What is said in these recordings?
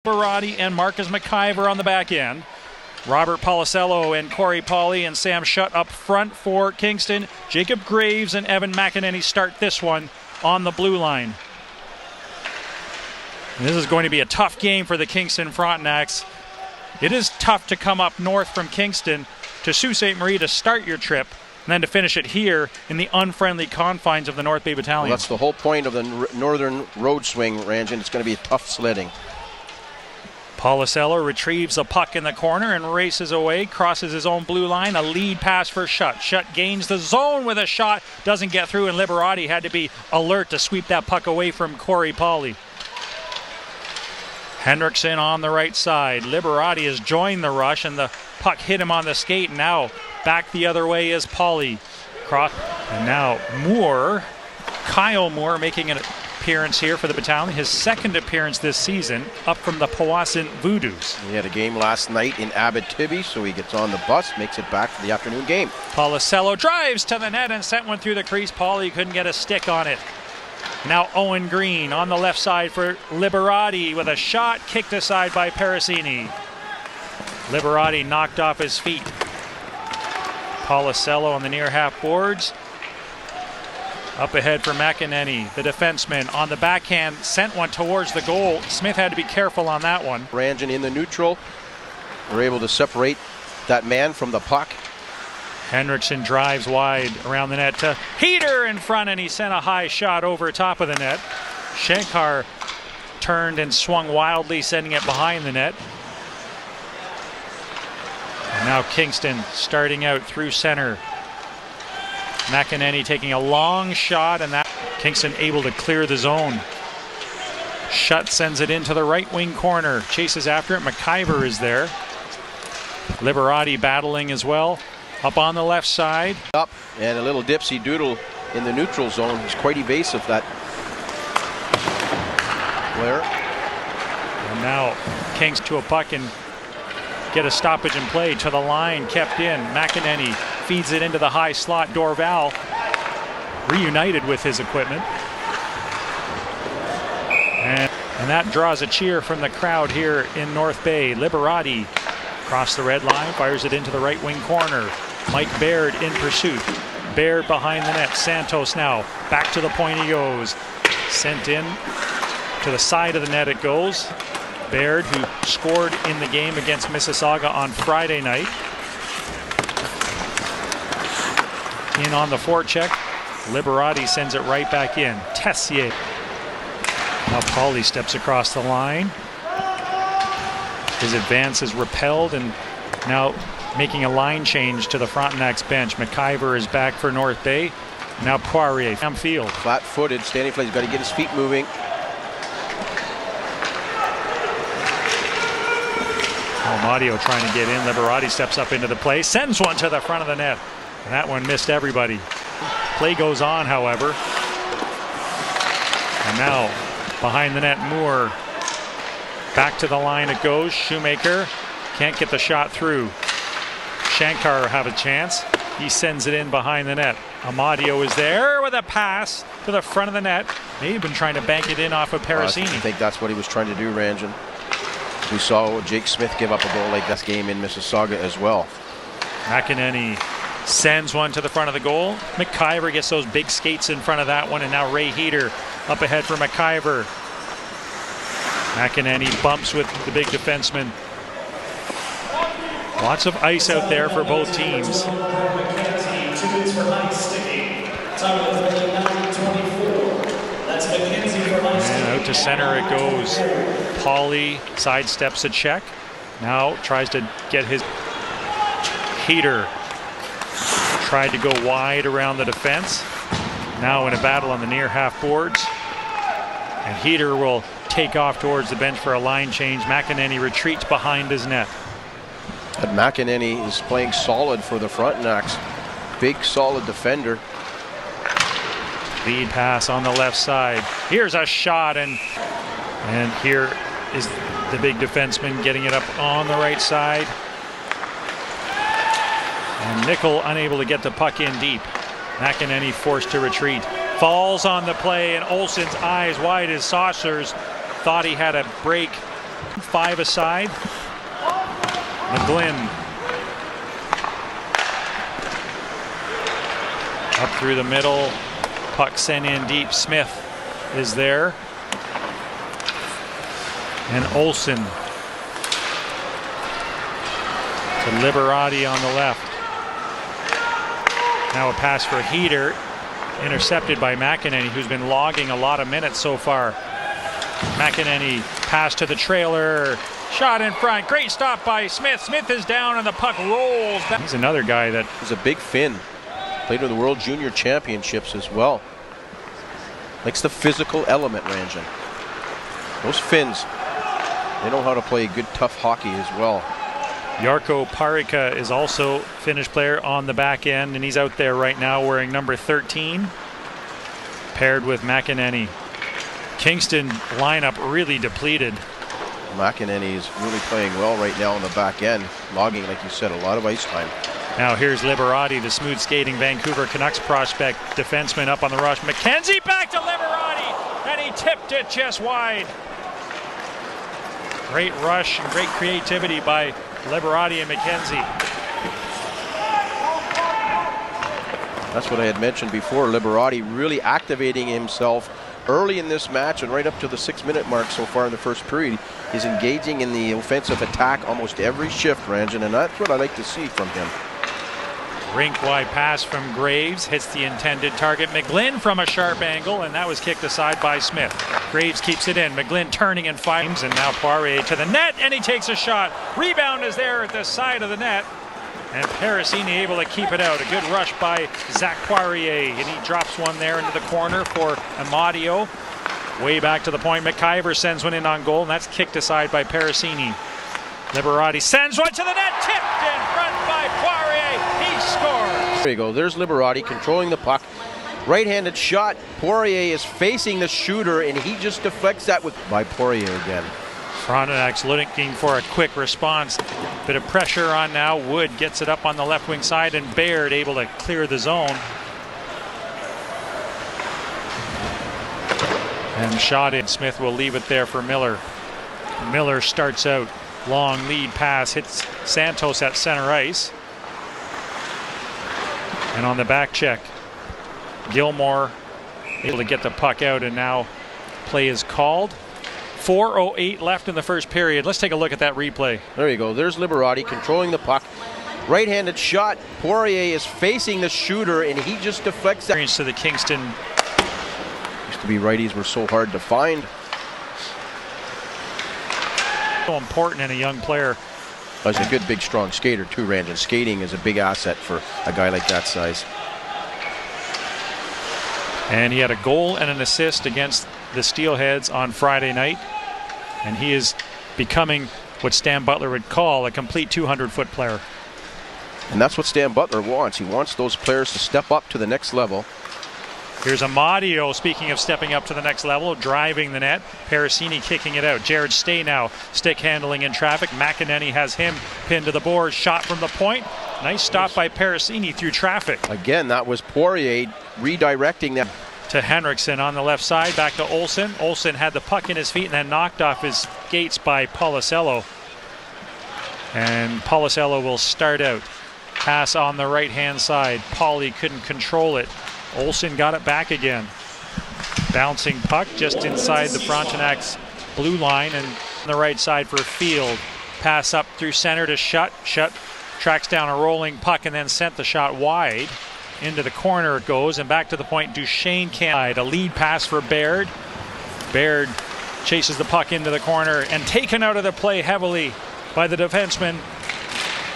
Liberati and Marcus McIver on the back end. Robert Policello and Corey Pauly and Sam Shutt up front for Kingston. Jacob Graves and Evan McEneny start this one on the blue line. And this is going to be a tough game for the Kingston Frontenacs. It is tough to come up north from Kingston to Sault Ste. Marie to start your trip, and then to finish it here in the unfriendly confines of the North Bay Battalion. Well, that's the whole point of the northern road swing, Ranjan. It's going to be tough sledding. Policello retrieves a puck in the corner and races away, crosses his own blue line. A lead pass for Shutt. Shutt gains the zone with a shot, doesn't get through, and Liberati had to be alert to sweep that puck away from Corey Pauly. Hendrickson on the right side. Liberati has joined the rush, and the puck hit him on the skate. Now back the other way is Pauly. And now Moore, Kyle Moore, making an appearance here for the battalion. His second appearance this season, up from the Powassan Voodoos. He had a game last night in Abitibi, so he gets on the bus, makes it back for the afternoon game. Policello drives to the net and sent one through the crease. Pauly couldn't get a stick on it. Now Owen Green on the left side for Liberati with a shot kicked aside by Parasini. Liberati knocked off his feet. Policello on the near half boards. Up ahead for McEneny, the defenseman on the backhand, sent one towards the goal. Smith had to be careful on that one. Ranjan in the neutral. We're able to separate that man from the puck. Hendrickson drives wide around the net to Heater in front, and he sent a high shot over top of the net. Shankar turned and swung wildly, sending it behind the net. And now Kingston starting out through center. McEneny taking a long shot, and that Kingston able to clear the zone. Shutt sends it into the right wing corner, chases after it. McIver is there. Liberati battling as well. Up on the left side. Up and a little dipsy doodle in the neutral zone. He's quite evasive, that player. And now Kings to a puck and get a stoppage in play to the line, kept in. McEneny feeds it into the high slot. Dorval reunited with his equipment. And that draws a cheer from the crowd here in North Bay. Liberati across the red line, fires it into the right wing corner. Mike Baird in pursuit. Baird behind the net. Santos now back to the point he goes. Sent in to the side of the net it goes. Baird, who scored in the game against Mississauga on Friday night. In on the forecheck. Liberati sends it right back in. Tessier. Now Pauly steps across the line. His advance is repelled, and now making a line change to the Frontenac's bench. McIver is back for North Bay. Now Poirier from field. Flat-footed, standing flat. He's got to get his feet moving. Amadio trying to get in. Liberati steps up into the play, sends one to the front of the net. And that one missed everybody. Play goes on, however. And now behind the net, Moore. Back to the line it goes. Shoemaker can't get the shot through. Shankar have a chance. He sends it in behind the net. Amadio is there with a pass to the front of the net. May have been trying to bank it in off of Parasini. I think that's what he was trying to do, Ranjan. We saw Jake Smith give up a goal like this game in Mississauga as well. McEneny sends one to the front of the goal. McIver gets those big skates in front of that one, and now Ray Heater up ahead for McIver. McEneny bumps with the big defenseman. Lots of ice out there for both teams. And out to center it goes. Pauly sidesteps a check. Now tries to get his Heater. Tried to go wide around the defense. Now in a battle on the near half boards. And Heater will take off towards the bench for a line change. McEneny retreats behind his net. But McEneny is playing solid for the Frontenacs. Big, solid defender. Lead pass on the left side. Here's a shot, and here is the big defenseman getting it up on the right side. And Nickel unable to get the puck in deep. McEneny forced to retreat. Falls on the play, and Olsen's eyes wide as saucers. Thought he had a break. 5 aside. McGlynn up through the middle. Puck sent in deep. Smith is there. And Olsen to Liberati on the left. Now a pass for Heater, intercepted by McEneny, who's been logging a lot of minutes so far. McEneny pass to the trailer, shot in front, great stop by Smith. Smith is down and the puck rolls back. He's another guy that He's a big Finn. Played in the World Junior Championships as well. Likes the physical element, Ranjan. Those Finns, they know how to play good, tough hockey as well. Jarkko Parikka is also Finnish player on the back end, and he's out there right now wearing number 13, paired with McEneny. Kingston lineup really depleted. McEnany is really playing well right now on the back end, logging, like you said, a lot of ice time. Now here's Liberati, the smooth skating Vancouver Canucks prospect defenseman up on the rush. McKenzie back to Liberati, and he tipped it just wide. Great rush and great creativity by Liberati and McKenzie. That's what I had mentioned before. Liberati really activating himself early in this match and right up to the 6-minute mark so far in the first period. He's engaging in the offensive attack almost every shift, Ranjan, and that's what I like to see from him. Rink-wide pass from Graves, hits the intended target. McGlynn from a sharp angle, and that was kicked aside by Smith. Graves keeps it in. McGlynn turning and finds, and now Poirier to the net, and he takes a shot. Rebound is there at the side of the net, and Parasini able to keep it out. A good rush by Zach Poirier, and he drops one there into the corner for Amadio. Way back to the point. McIver sends one in on goal, and that's kicked aside by Parasini. Liberati sends one to the net, tipped in front by Poirier. He scores. There you go. There's Liberati controlling the puck. Right-handed shot. Poirier is facing the shooter, and he just deflects that by Poirier again. Frontenac's looking for a quick response. Bit of pressure on now. Wood gets it up on the left wing side, and Baird able to clear the zone. And shot in. Smith will leave it there for Miller. Miller starts out. Long lead pass, hits Santos at center ice. And on the back check, Gilmore able to get the puck out, and now play is called. 4:08 left in the first period. Let's take a look at that replay. There you go. There's Liberati controlling the puck. Right-handed shot. Poirier is facing the shooter, and he just deflects that. To the Kingston. Used to be righties were so hard to find. So important in a young player. He's a good, big, strong skater too, Ranjan. Skating is a big asset for a guy like that size. And he had a goal and an assist against the Steelheads on Friday night. And he is becoming what Stan Butler would call a complete 200-foot player. And that's what Stan Butler wants. He wants those players to step up to the next level. Here's Amadio, speaking of stepping up to the next level, driving the net. Parasini kicking it out. Jared Stay now stick handling in traffic. McEneny has him pinned to the board. Shot from the point. Nice stop by Parasini through traffic. Again, that was Poirier redirecting that. To Henriksen on the left side. Back to Olsen. Olsen had the puck in his feet and then knocked off his skates by Policello. And Policello will start out. Pass on the right-hand side. Pauly couldn't control it. Olsen got it back again. Bouncing puck just inside the Frontenac's blue line, and on the right side for Field. Pass up through center to Shutt. Shutt tracks down a rolling puck and then sent the shot wide. Into the corner it goes, and back to the point. Duchesne can't. A lead pass for Baird. Baird chases the puck into the corner and taken out of the play heavily by the defenseman.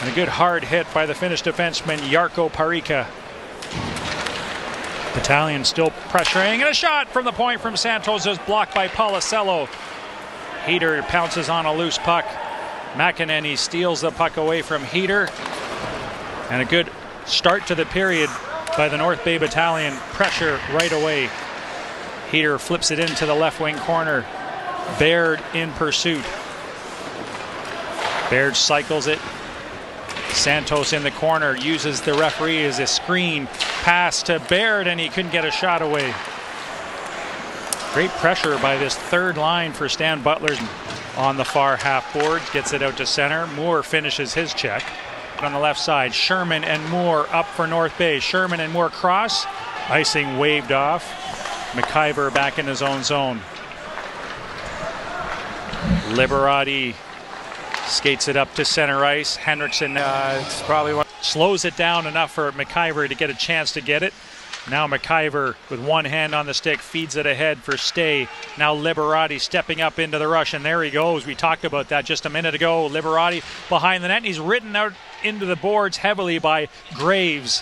And a good hard hit by the Finnish defenseman Jarkko Parikka. Battalion still pressuring, and a shot from the point from Santos is blocked by Policello. Heater pounces on a loose puck. McEneny steals the puck away from Heater. And a good start to the period by the North Bay Battalion. Pressure right away. Heater flips it into the left wing corner. Baird in pursuit. Baird cycles it. Santos in the corner uses the referee as a screen. Pass to Baird, and he couldn't get a shot away. Great pressure by this third line for Stan Butler. on the far half boards, gets it out to center. Moore finishes his check. On the left side, Sherman and Moore up for North Bay. Sherman and Moore cross. Icing waved off. McIver back in his own zone. Liberati skates it up to center ice. Henriksen It's probably one. slows it down enough for McIver to get a chance to get it. Now McIver with one hand on the stick feeds it ahead for Stay. Now Liberati stepping up into the rush, and there he goes. We talked about that just a minute ago. Liberati behind the net, and he's ridden out into the boards heavily by Graves.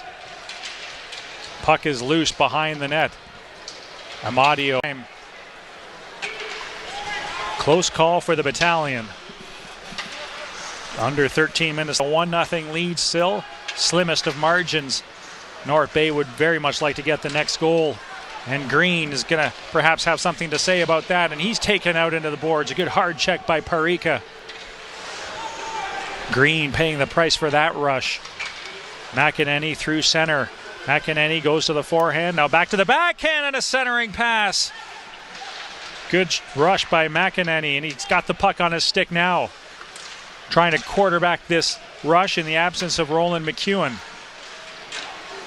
Puck is loose behind the net. Amadio. Close call for the Battalion. Under 13 minutes, a 1-0 lead still. Slimmest of margins. North Bay would very much like to get the next goal. And Green is going to perhaps have something to say about that. And he's taken out into the boards. A good hard check by Parika. Green paying the price for that rush. McEneny through center. McEneny goes to the forehand. Now back to the backhand and a centering pass. Good rush by McEneny, and he's got the puck on his stick now. Trying to quarterback this rush in the absence of Roland McEwen.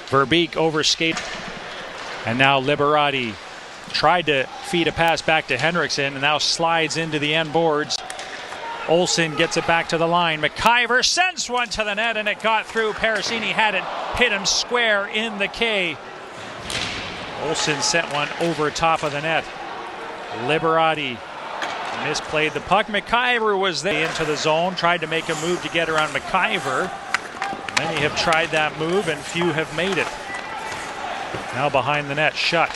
Verbeek overskate. And now Liberati tried to feed a pass back to Henriksen and now slides into the end boards. Olsen gets it back to the line. McIver sends one to the net and it got through. Parasini had it, hit him square in the K. Olsen sent one over top of the net. Liberati misplayed the puck. McIver was there into the zone, tried to make a move to get around McIver. Many have tried that move and few have made it. Now behind the net, Shutt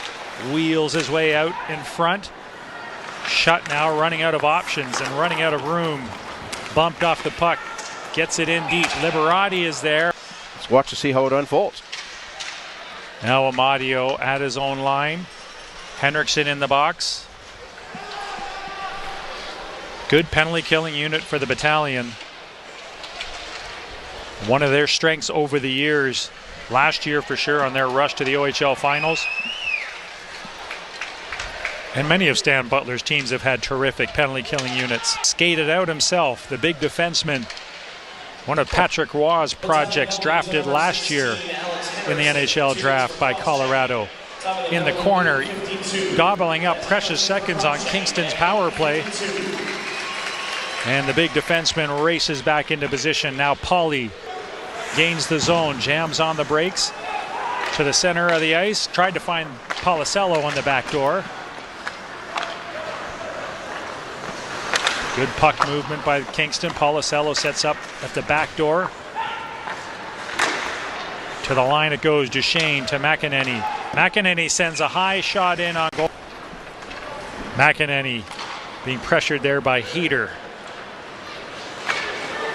wheels his way out in front. Shutt now running out of options and running out of room. Bumped off the puck, gets it in deep. Liberati is there. Let's watch to see how it unfolds. Now Amadio at his own line. Henriksen in the box. Good penalty killing unit for the Battalion. One of their strengths over the years. Last year for sure on their rush to the OHL finals. And many of Stan Butler's teams have had terrific penalty killing units. Skated out himself, the big defenseman. One of Patrick Roy's projects, drafted last year in the NHL draft by Colorado. In the corner, gobbling up precious seconds on Kingston's power play. And the big defenseman races back into position. Now Pauly gains the zone, jams on the brakes to the center of the ice. Tried to find Policello on the back door. Good puck movement by Kingston. Policello sets up at the back door. To the line it goes. Duchesne to McEneny. McEneny sends a high shot in on goal. McEneny being pressured there by Heater.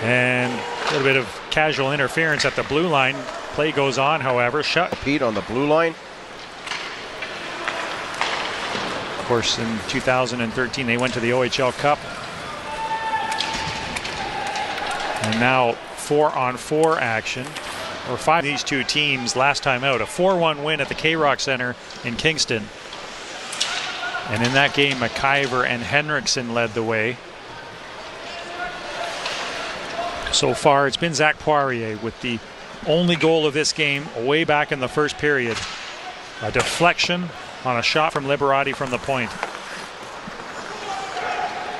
And a little bit of casual interference at the blue line. Play goes on, however. Shutt. Pete on the blue line. Of course, in 2013, they went to the OHL Cup. And now 4-on-4 action. Or 5 of these two teams last time out. A 4-1 win at the K-Rock Center in Kingston. And in that game, McIver and Henriksen led the way. So far, it's been Zach Poirier with the only goal of this game way back in the first period. A deflection on a shot from Liberati from the point.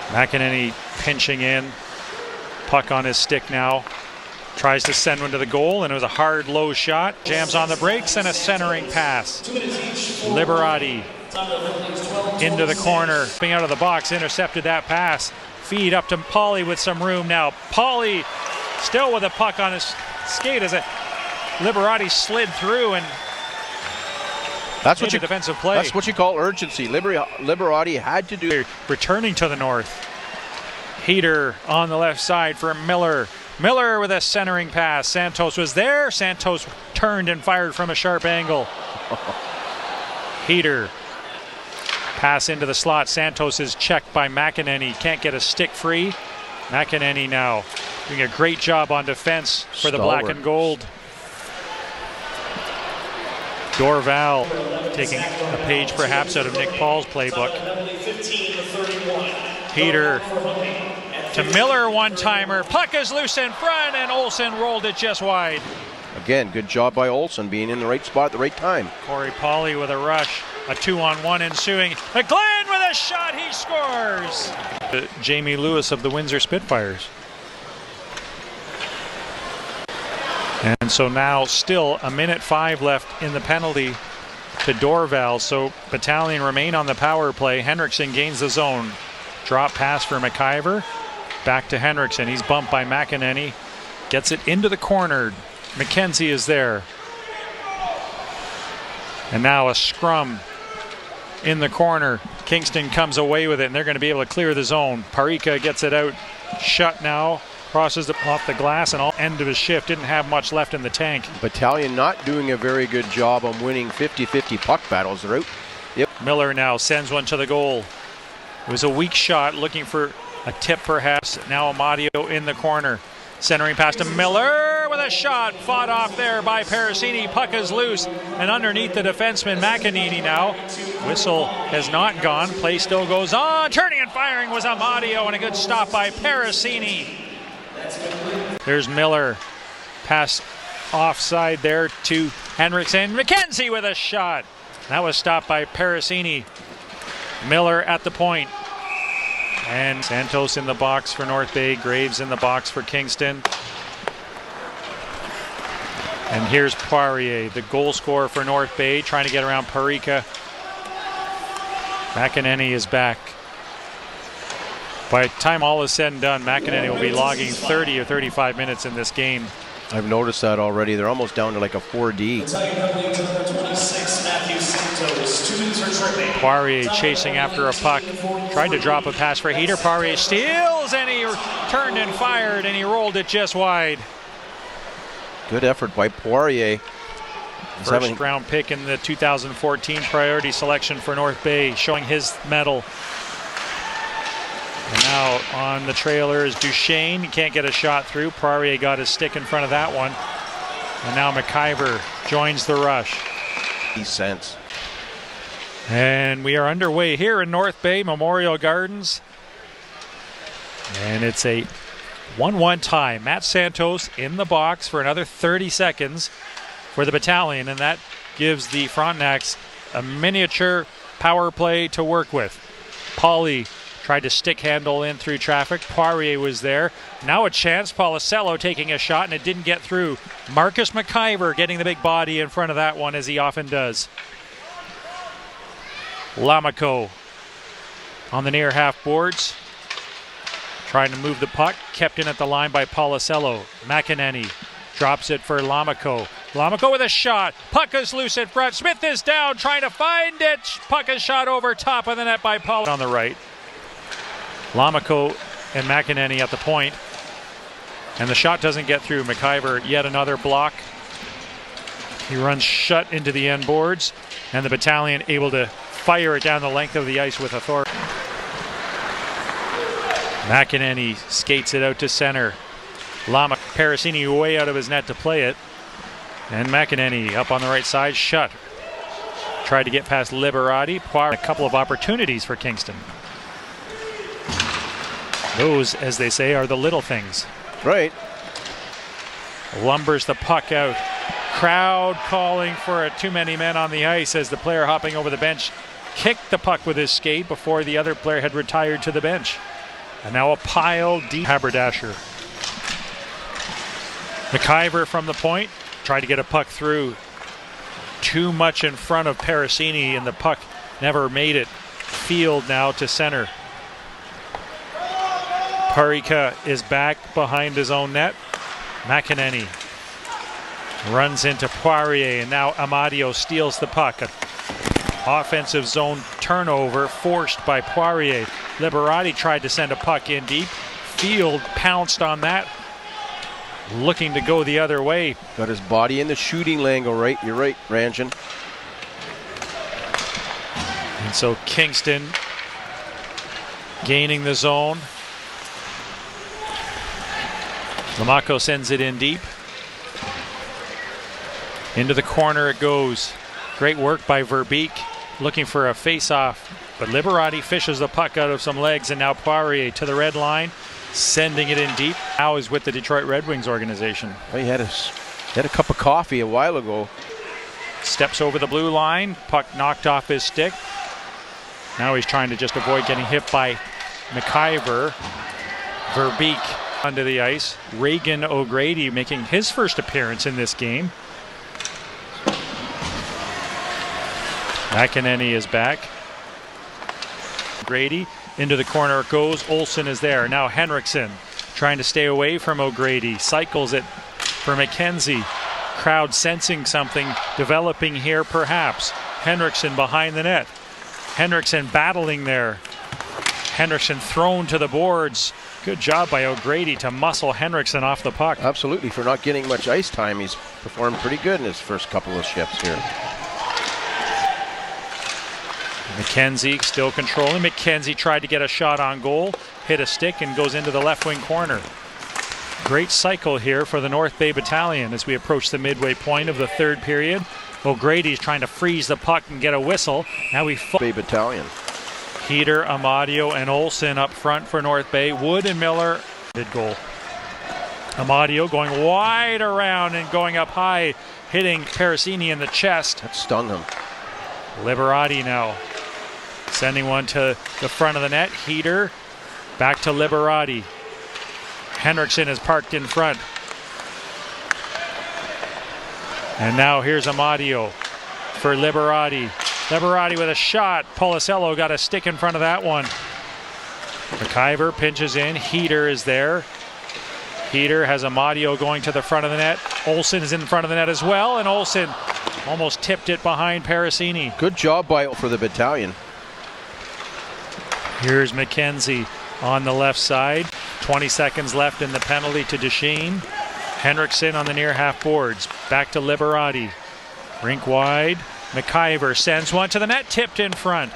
McEneny pinching in. Puck on his stick now. Tries to send one to the goal, and it was a hard, low shot. Jams on the brakes and a centering pass. Liberati into the corner. Coming out of the box, intercepted that pass. Feed up to Pauly with some room now. Pauly still with a puck on his skate as Liberati slid through and That's what you defensive play. That's what you call urgency. Liberati had to do. Returning to the north. Heater on the left side for Miller. Miller with a centering pass. Santos was there. Santos turned and fired from a sharp angle. Heater. Pass into the slot. Santos is checked by McEneny. Can't get a stick free. McEneny now doing a great job on defense for the black and gold. Dorval taking a page perhaps out of Nick Paul's playbook. Heater to Miller, one-timer. Puck is loose in front, and Olsen rolled it just wide. Again, good job by Olsen being in the right spot at the right time. Corey Pauly with a rush. A 2-on-1 ensuing. McGlenn with a shot, he scores! Jamie Lewis of the Windsor Spitfires. And so now still a minute 5 left in the penalty to Dorval. So Battalion remain on the power play. Henriksen gains the zone. Drop pass for McIver. Back to Henriksen. He's bumped by McEneny. Gets it into the corner. McKenzie is there. And now a scrum in the corner. Kingston comes away with it, and they're going to be able to clear the zone. Parika gets it out. Shut now. Crosses off the glass, and all end of his shift. Didn't have much left in the tank. Battalion not doing a very good job on winning 50-50 puck battles. They're out. Yep. Miller now sends one to the goal. It was a weak shot, looking for a tip perhaps. Now Amadio in the corner. Centering pass to Miller with a shot. Fought off there by Parasini. Puck is loose and underneath the defenseman McEneny now. Whistle has not gone. Play still goes on. Turning and firing was Amadio, and a good stop by Parasini. There's Miller. Pass offside there to Henriksen. McKenzie with a shot. That was stopped by Parasini. Miller at the point. And Santos in the box for North Bay. Graves in the box for Kingston. And here's Poirier, the goal scorer for North Bay, trying to get around Parika. McEneny is back. By the time all is said and done, McEnany will be logging 30 or 35 minutes in this game. I've noticed that already. They're almost down to like a 4D. Poirier chasing after a puck. Tried to drop a pass for Heater. Poirier steals, and he turned and fired, and he rolled it just wide. Good effort by Poirier. First round pick in the 2014 priority selection for North Bay, showing his medal. And now on the trailer is Duchesne. He can't get a shot through. Poirier got his stick in front of that one. And now McIver joins the rush. Cents. And we are underway here in North Bay Memorial Gardens. And it's a 1-1 tie. Matt Santos in the box for another 30 seconds for the Battalion. And that gives the Frontenacs a miniature power play to work with. Pauly tried to stick handle in through traffic. Poirier was there. Now a chance. Policello taking a shot, and it didn't get through. Marcus McIver getting the big body in front of that one, as he often does. Lamico on the near half boards. Trying to move the puck. Kept in at the line by Policello. McEneny drops it for Lamico. Lamico with a shot. Puck is loose in front. Smith is down, trying to find it. Puck is shot over top of the net by Paul on the right. Lamico and McEneny at the point. And the shot doesn't get through. McIver, yet another block. He runs shut into the end boards. And the Battalion able to fire it down the length of the ice with authority. McEneny skates it out to center. Parasini way out of his net to play it. And McEneny up on the right side, shut. Tried to get past Liberati. A couple of opportunities for Kingston. Those, as they say, are the little things. Right. Lumbers the puck out. Crowd calling for too many men on the ice as the player hopping over the bench kicked the puck with his skate before the other player had retired to the bench. And now a pile deep. Haberdasher. McIver from the point. Tried to get a puck through. Too much in front of Parasini, and the puck never made it. Field now to center. Parika is back behind his own net. McEneny runs into Poirier, and now Amadio steals the puck. An offensive zone turnover forced by Poirier. Liberati tried to send a puck in deep. Field pounced on that, looking to go the other way. Got his body in the shooting lane. Go right. You're right, Ranjan. And so Kingston gaining the zone. Lamaco sends it in deep. Into the corner it goes. Great work by Verbeek, looking for a face-off But Liberati fishes the puck out of some legs, and now Poirier to the red line, sending it in deep. Now is with the Detroit Red Wings organization. Well, he had a cup of coffee a while ago. Steps over the blue line, puck knocked off his stick. Now he's trying to just avoid getting hit by McIver. Verbeek onto the ice. Reagan O'Grady making his first appearance in this game. McEneny is back. O'Grady into the corner it goes. Olsen is there. Now Henriksen trying to stay away from O'Grady. Cycles it for McKenzie. Crowd sensing something developing here perhaps. Henriksen behind the net. Henriksen battling there. Henriksen thrown to the boards. Good job by O'Grady to muscle Henriksen off the puck. Absolutely, for not getting much ice time, he's performed pretty good in his first couple of shifts here. McKenzie still controlling. McKenzie tried to get a shot on goal, hit a stick and goes into the left wing corner. Great cycle here for the North Bay Battalion as we approach the midway point of the third period. O'Grady's trying to freeze the puck and get a whistle. Now we Bay Battalion. Heater, Amadio, and Olsen up front for North Bay. Wood and Miller did goal. Amadio going wide around and going up high, hitting Parasini in the chest. That stung him. Liberati now sending one to the front of the net. Heater back to Liberati. Henriksen is parked in front. And now here's Amadio for Liberati. Liberati with a shot. Policello got a stick in front of that one. McIver pinches in. Heater is there. Heater has Amadio going to the front of the net. Olsen is in front of the net as well, and Olsen almost tipped it behind Parasini. Good job for the battalion. Here's McKenzie on the left side. 20 seconds left in the penalty to Duchesne. Henriksen on the near half boards. Back to Liberati. Rink wide. McIver sends one to the net, tipped in front.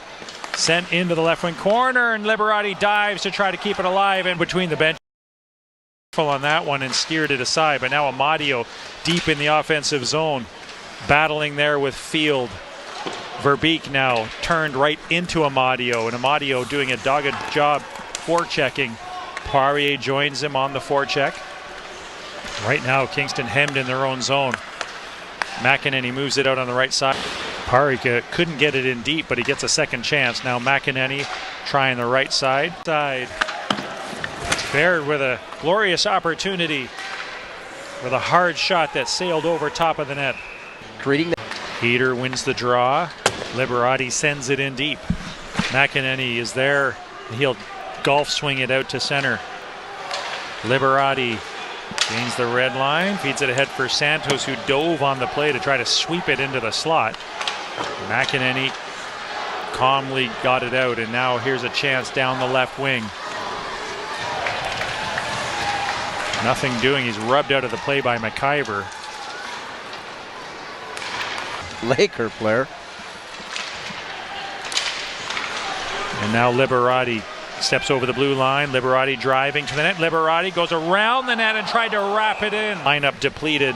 Sent into the left wing corner, and Liberati dives to try to keep it alive in between the bench. On that one and steered it aside, but now Amadio deep in the offensive zone, battling there with Field. Verbeek now turned right into Amadio, and Amadio doing a dogged job forechecking. Poirier joins him on the forecheck. Right now Kingston hemmed in their own zone. McEneny moves it out on the right side. Poirier couldn't get it in deep, but he gets a second chance. Now McEneny trying the right side. Baird with a glorious opportunity with a hard shot that sailed over top of the net. Heater wins the draw. Liberati sends it in deep. McEneny is there. He'll golf swing it out to center. Liberati gains the red line, feeds it ahead for Santos, who dove on the play to try to sweep it into the slot. McEneny calmly got it out, and now here's a chance down the left wing. Nothing doing. He's rubbed out of the play by McIver. Laker player. And now Liberati steps over the blue line. Liberati driving to the net. Liberati goes around the net and tried to wrap it in. Lineup depleted.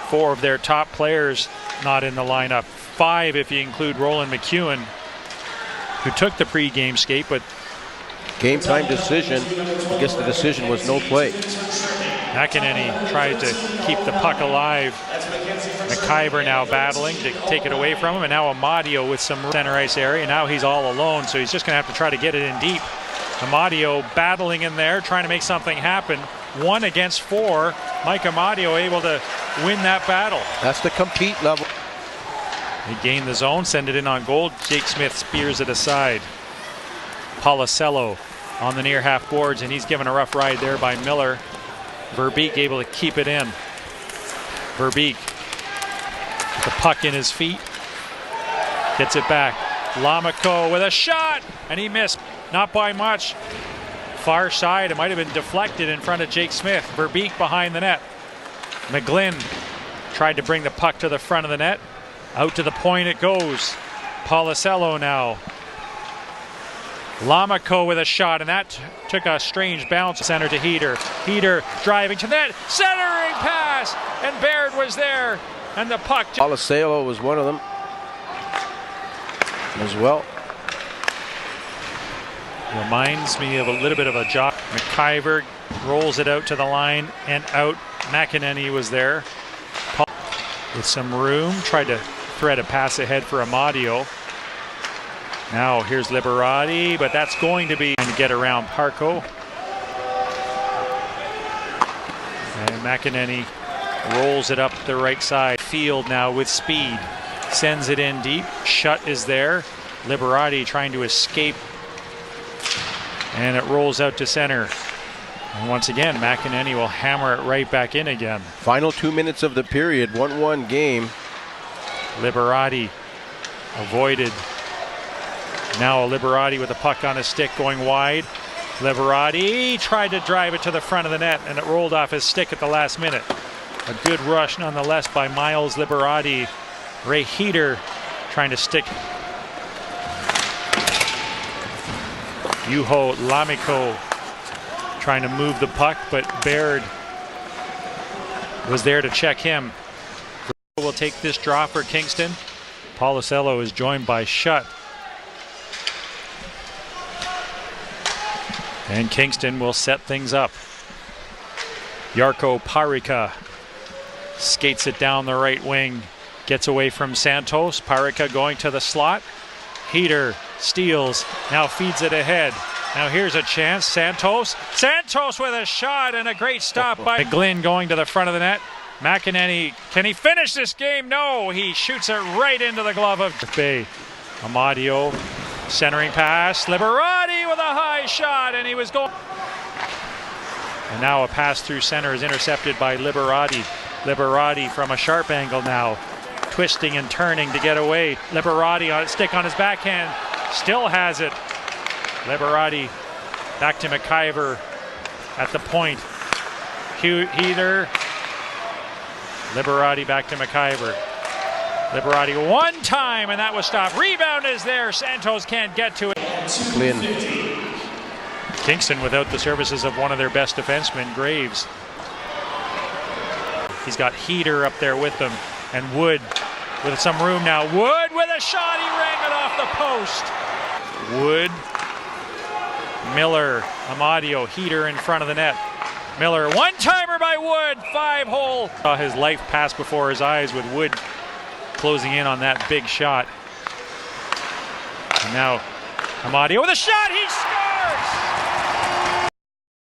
4 of their top players not in the lineup. 5 if you include Roland McEwen, who took the pre-game skate, but game time decision. I guess the decision was no play. McEneny tried to keep the puck alive. McIver now battling to take it away from him, and now Amadio with some center ice area. Now he's all alone, so he's just going to have to try to get it in deep. Amadio battling in there, trying to make something happen. 1 against 4. Mike Amadio able to win that battle. That's the compete level. They gain the zone, send it in on goal. Jake Smith spears it aside. Policello on the near half boards, and he's given a rough ride there by Miller. Verbeek able to keep it in. Verbeek with the puck in his feet. Gets it back. Lamico with a shot, and he missed. Not by much. Far side, it might have been deflected in front of Jake Smith. Verbeek behind the net. McGlynn tried to bring the puck to the front of the net. Out to the point it goes. Policello now. Lamico with a shot, and that took a strange bounce. Center to Heater. Heater driving to net. Centering pass, and Baird was there. And the puck. Policello was one of them as well. Reminds me of a little bit of a job. McIver rolls it out to the line and out. McEneny was there. With some room, tried to thread a pass ahead for Amadio. Now here's Liberati, but that's going to be trying to get around Parco. And McEneny rolls it up the right side. Field now with speed. Sends it in deep. Shutt is there. Liberati trying to escape. And it rolls out to center. And once again, McEnany will hammer it right back in again. Final 2 minutes of the period, 1-1 game. Liberati avoided. Now Liberati with the puck on his stick going wide. Liberati tried to drive it to the front of the net and it rolled off his stick at the last minute. A good rush nonetheless by Miles Liberati. Ray Heater trying to stick. Juho Lamiko trying to move the puck, but Baird was there to check him. Will take this draw for Kingston. Policello is joined by Shutt. And Kingston will set things up. Jarkko Parikka skates it down the right wing. Gets away from Santos. Parikka going to the slot. Heater steals. Now feeds it ahead. Now here's a chance. Santos with a shot and a great stop by McGlynn going to the front of the net. McEnany, can he finish this game? No, he shoots it right into the glove of Bay. Amadio, centering pass. Liberati with a high shot, and he was going. And now a pass through center is intercepted by Liberati. Liberati from a sharp angle now. Twisting and turning to get away. Liberati on stick on his backhand. Still has it. Liberati back to McIver at the point. Heater. Liberati back to McIver. Liberati one time, and that was stopped. Rebound is there. Santos can't get to it. Glynn. Kingston without the services of one of their best defensemen, Graves. He's got Heater up there with them, and Wood with some room now. Wood with a shot. He rang it off the post. Wood. Miller. Amadio. Heater in front of the net. Miller, one-timer by Wood, 5-hole. Saw his life pass before his eyes with Wood closing in on that big shot. And now Amadio with a shot, he scores!